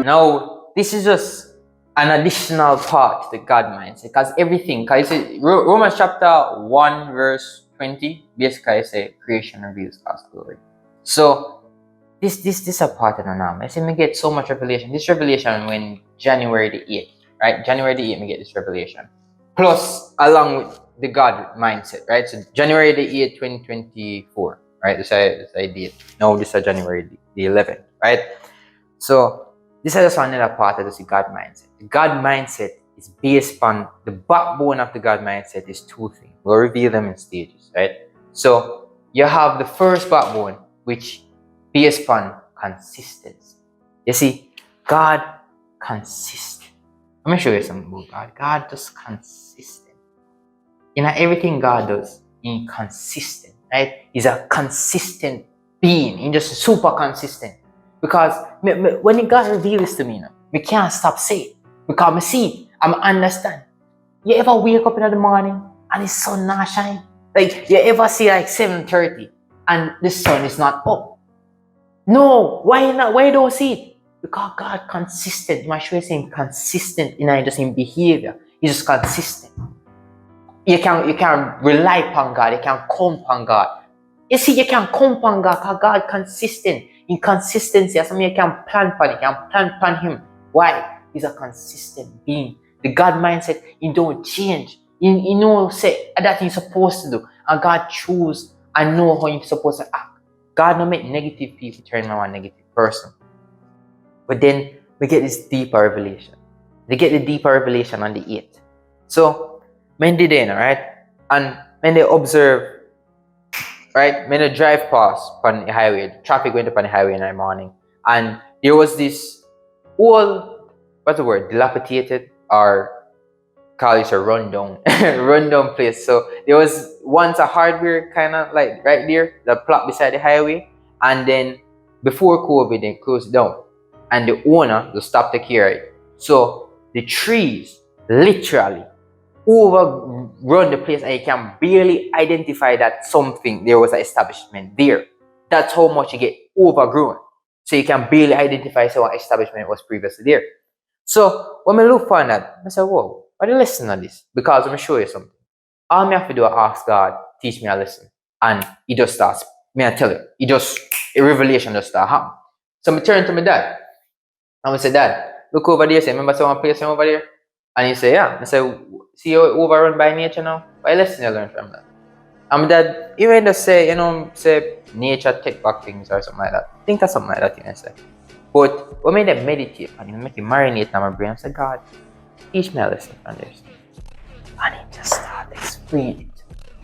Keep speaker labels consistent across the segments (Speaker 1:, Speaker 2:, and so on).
Speaker 1: Now, this is just an additional part to the God mindset, because everything, because Romans chapter 1 verse 20 basically say creation reveals God's glory. So this a part of the norm. I say me get so much revelation. This revelation when January the 8th, right? January the 8th me get this revelation. Plus along with the God mindset, right? So January the 8th, 2024, right? This I did. No, this is January the 11th, right? So this is just another part of the God mindset. The God mindset is based on the backbone of the God mindset is two things. We'll reveal them in stages, right? So you have the first backbone, which based on consistency. You see, God consistent. Let me show you something about God. God just consistent. You know, everything God does, He's consistent, right? He's a consistent being. He's just super consistent. Because when God reveals this to me, I can't stop saying. Because I see it, I understand. You ever wake up in the morning and the sun not shine? Like, you ever see like 7:30 and the sun is not up? No, why not? Why don't see it? Because God consistent. My show is saying consistent in just in behavior. He's just consistent. You can rely upon God. You can count upon God. You see, you can count upon God because God consistent. In consistency, as you can plan upon it, you can plan upon Him. Why? He's a consistent being. The God mindset, He don't change. He knows say that He's supposed to do, and God choose and know how He's supposed to act. God don't make negative people turn into a negative person. But then we get this deeper revelation. They get the deeper revelation on the 8th. So men did it, right? And when they observe, right, when they drive past on the highway, traffic went up on the highway in the morning, and there was this old, what's the word, dilapidated, or call it a rundown place. So there was once a hardware kind of like right there, the plot beside the highway, and then before COVID they closed down, and the owner just stopped the care it. So the trees literally overrun the place, and you can barely identify that there was an establishment there. That's how much you get overgrown. So you can barely identify what establishment was previously there. So when I look for that, I said, whoa, what do you listen on this? Because I'm going to show you something. All I have to do is ask God, teach me a lesson. And He just starts. May I tell you, a revelation just starts happening. So I turn to my dad. And I say, Dad, look over there. Say, remember someone place over there? And he say, yeah. I say, see how it overrun by nature now? What lesson you learn from that? And my dad, even just say, say nature take back things or something like that. Think of something like that, you know, say. But when I meditate and you make it marinate in my brain, I say, God, teach me a lesson from this. And he just started explaining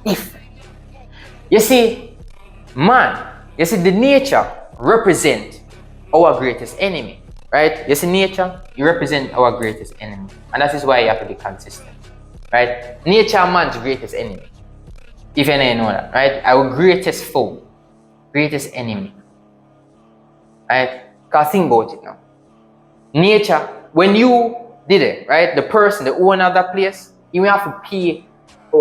Speaker 1: it different. You see, the nature represents our greatest enemy. Right? You see, nature, you represent our greatest enemy. And that is why you have to be consistent. Right? Nature, man's greatest enemy. If you know that, right? Our greatest foe, greatest enemy. Right? Because think about it now. Nature, when you did it, right? The person, the owner of that place, you will have to pay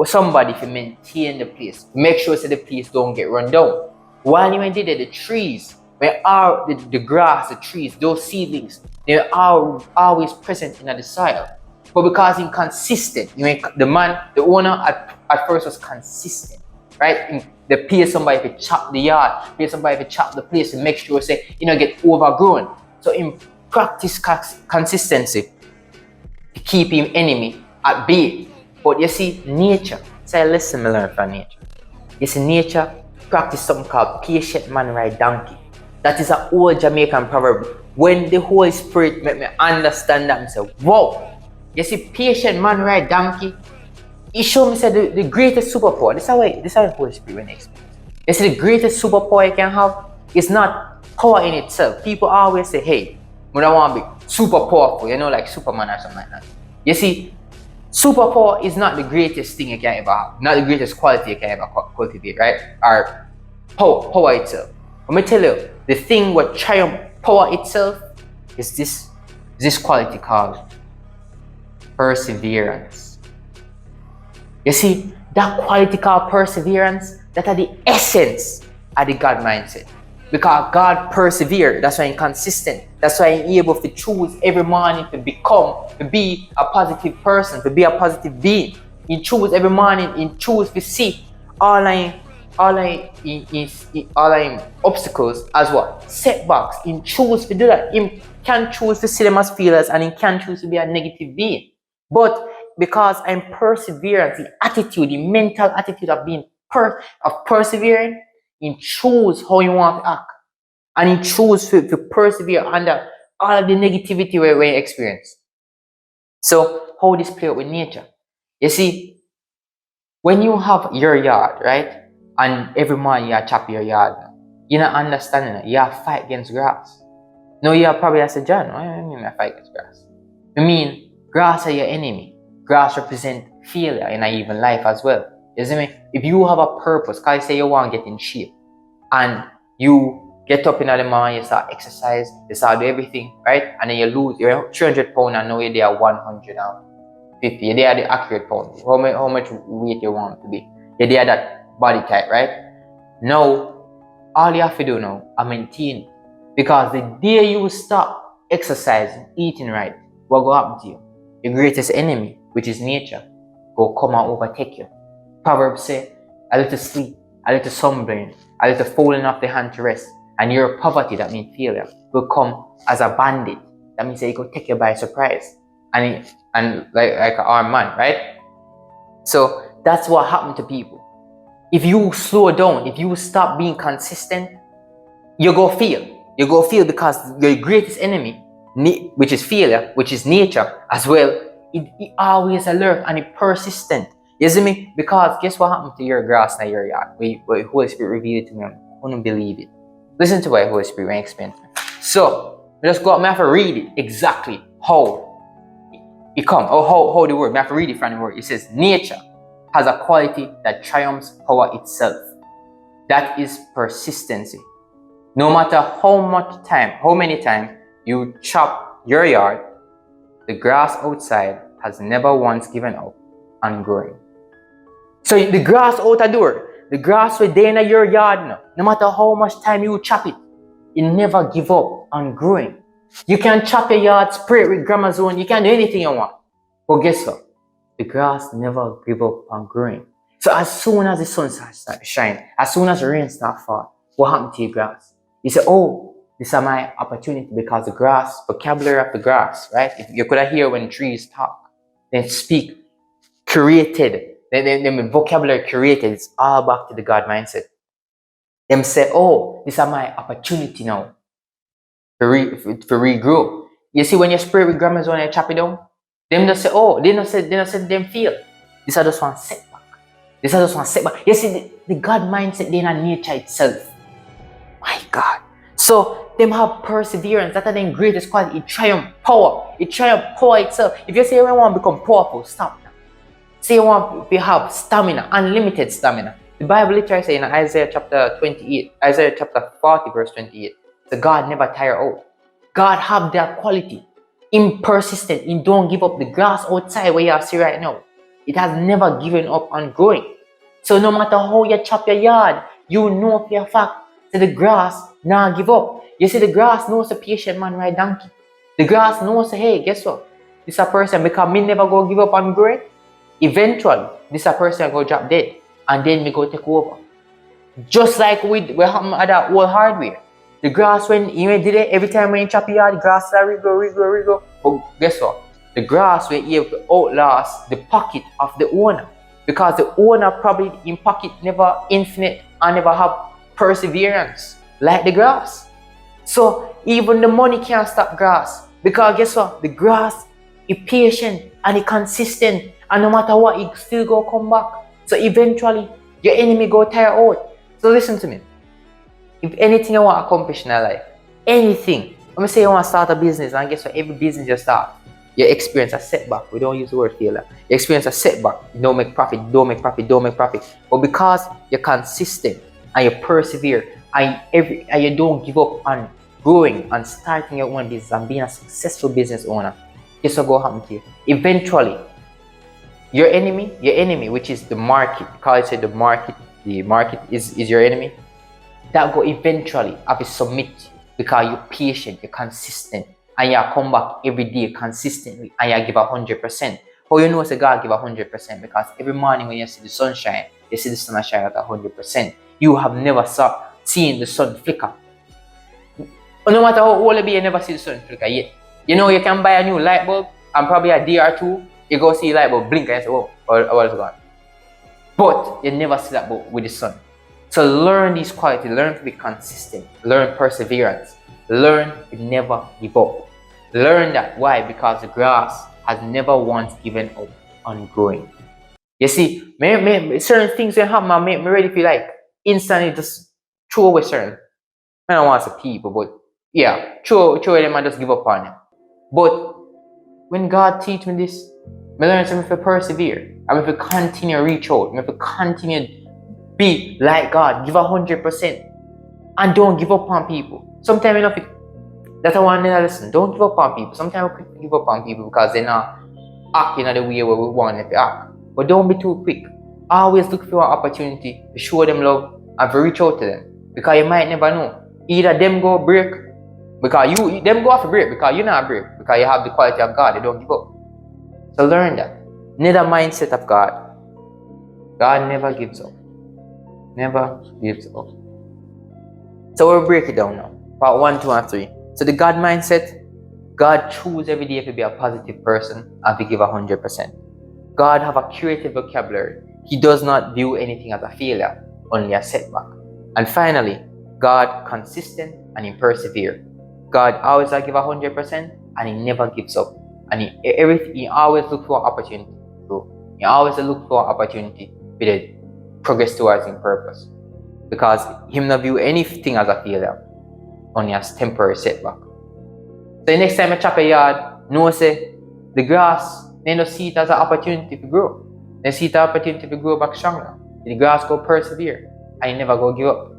Speaker 1: somebody to maintain the place. Make sure that the place don't get run down. While you did it, the trees, where are the grass, the trees, those seedlings, they are always present in the soil. But because inconsistent, the owner at first was consistent, right? They pay somebody to chop the yard, pay somebody to chop the place to make sure get overgrown. So in practice consistency to keep him enemy at bay. But you see, nature, say listen, me learn from nature. You see, nature practice something called patient man ride donkey. That is an old Jamaican proverb. When the Holy Spirit make me understand that, I say, wow. You see, patient man ride donkey. He showed me say the greatest superpower. This is how the Holy Spirit when explains. You see, the greatest superpower you can have is not power in itself. People always say, hey, I don't want to be super powerful, like Superman or something like that. You see, superpower is not the greatest thing you can ever have, not the greatest quality you can ever cultivate, right? Or power itself. Let me tell you, the thing what triumph power itself is this quality called perseverance. You see, that quality called perseverance, that are the essence of the God mindset. Because God persevered. That's why He's consistent. That's why He's able to choose every morning to be a positive person, to be a positive being. He choose every morning, He choose to see all our obstacles as what? Setbacks. He choose to do that. He can choose to see them as failures, and He can choose to be a negative being. But because I'm perseverance, the attitude, the mental attitude of being persevering, He choose how He want to act. And He choose to persevere under all of the negativity we experience. So how this play out with nature? You see, when you have your yard, right? And every morning you chop your yard, you're not understanding it. You have fight against grass. No, you probably ask John, what do you mean I fight against grass? I mean, grass are your enemy. Grass represent failure in even life as well. You see me? If you have a purpose, because say you want to get in shape, and you get up in the morning, you start exercise, you start do everything, right? And then you lose, you're 300 pounds and now you're there 150. You're there the accurate pound. How much weight you want to be. You're there that body type, right? Now, all you have to do now is maintain. Because the day you stop exercising, eating right, what will happen to you? Your greatest enemy, which is nature, will come and overtake you. Proverbs say, a little sleep, a little sunburn, a little folding of the hand to rest, and your poverty, that means failure, will come as a bandit. That means that it will take you by surprise. And like an armed man, right? So that's what happened to people. If you slow down, if you stop being consistent, you go fail. You go fail because your greatest enemy, which is failure, which is nature as well, it always alert and it persistent. You see me? Because guess what happened to your grass in your yard? When Holy Spirit revealed it to me, I couldn't believe it. Listen to what Holy Spirit explained to me. So, let's go up. I have to read it exactly how it comes, or how the word. I have to read it from the word. It says, nature has a quality that triumphs over itself. That is persistency. No matter how many times you chop your yard, the grass outside has never once given up on growing. So the grass out the door, the grass will there in your yard now. No matter how much time you chop it, it never give up on growing. You can chop your yard, spray it with gramazone, you can do anything you want. But guess what? The grass never give up on growing. So as soon as the sun starts to shine, as soon as the rain starts to fall, what happened to your grass? You say, oh, this is my opportunity, because the grass, vocabulary of the grass, right? If you could hear when trees talk, they speak, created, then vocabulary created, it's all back to the God mindset. Them say, oh, this is my opportunity now to regrow. You see, when you spray with gramazone and you chop it down, them just say, oh, they don't say them feel. This is just one setback. This is just one setback. You see, the God mindset, they're not nature itself. My God. So, them have perseverance. That's their greatest quality. It triumph power. It triumph power itself. If you say you want to become powerful, stop now. Say you want to have stamina, unlimited stamina. The Bible literally says in Isaiah chapter 28, Isaiah chapter 40 verse 28, the God never tire out. God have that quality. In persistent, in don't give up. The grass outside where you see right now, it has never given up on growing. So no matter how you chop your yard, you know for a fact that the grass nah give up. You see, the grass knows a patient man ride donkey. The grass knows, hey, guess what? This a person, because me never go give up on growing. Eventually, this a person go drop dead, and then me go take over. Just like we happen at that old hardware. The grass, when you did it, every time when you chop your yard, the grass regrow. But guess what? The grass will able to outlast the pocket of the owner. Because the owner probably in pocket never infinite and never have perseverance like the grass. So even the money can't stop grass. Because guess what? The grass is patient and it's consistent. And no matter what, it still go come back. So eventually, your enemy go tire out. So listen to me. If anything you want to accomplish in your life, anything. Let me say you want to start a business, and guess what? Every business you start, you experience a setback. We don't use the word failure. You experience a setback. You don't make profit. But because you're consistent and you persevere and you don't give up on growing and starting your own business and being a successful business owner, guess what will happen to you? Eventually, your enemy, which is the market, because I said the market is your enemy. that go eventually have to submit because you're patient, you're consistent, and you come back every day consistently and you give 100%. How you know it's a God give 100%? Because every morning when you see the sunshine, you see the sun shine at 100%. You have never seen the sun flicker. No matter how old you be, you never see the sun flicker yet. You know, you can buy a new light bulb and probably a day or two, you go see a light bulb blink and you say, oh, what is gone? But you never see that bulb with the sun. So learn these qualities, learn to be consistent, learn perseverance, learn to never give up. Learn that. Why? Because the grass has never once given up on growing. You see, certain things will happen and make me ready feel like instantly just throw away certain. I don't want to people, but yeah, throw away them and just give up on them. But when God teach me this, I learn to persevere. I have to continue to reach out. I have to continue be like God, give 100%, and don't give up on people. Sometimes enough, that's I want to listen. Don't give up on people. Sometimes we quick give up on people because they're not acting in the way where we want them to act. But don't be too quick. Always look for an opportunity to show them love and to reach out to them, because you might never know. Either them go break because them go off a break because you're not break, because you have the quality of God. You don't give up. So learn that. Need a mindset of God. God never gives up. Never gives up. So we'll break it down now. Part 1, 2, and 3. So the God mindset, God chooses every day to be a positive person and to give 100%. God have a creative vocabulary. He does not view anything as a failure, only a setback. And finally, God consistent and he persevere. God always give 100% and he never gives up. And he always look for an opportunity to grow. He always look for an opportunity to progress towards his purpose. Because him not view anything as a failure, only as temporary setback. So the next time I chop a yard, know say the grass, they don't see it as an opportunity to grow. They see it as an opportunity to grow back stronger. The grass go persevere and you never go give up.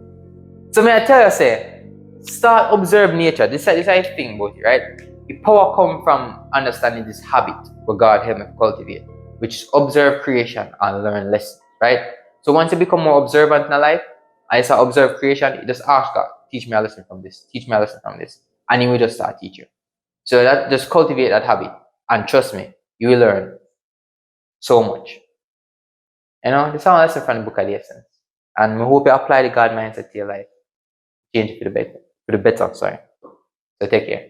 Speaker 1: So may I tell you, say, start observe nature. This is the thing about it, right? The power come from understanding this habit what God helped me cultivate, which is observe creation and learn lessons, right? So once you become more observant in life, and you start observe creation, you just ask God, teach me a lesson from this, teach me a lesson from this, and he will just start teaching. So that just cultivate that habit, and trust me, you will learn so much. You know, this is a lesson from the book of the Essence, and we hope you apply the God mindset to your life, change it for the better. So take care.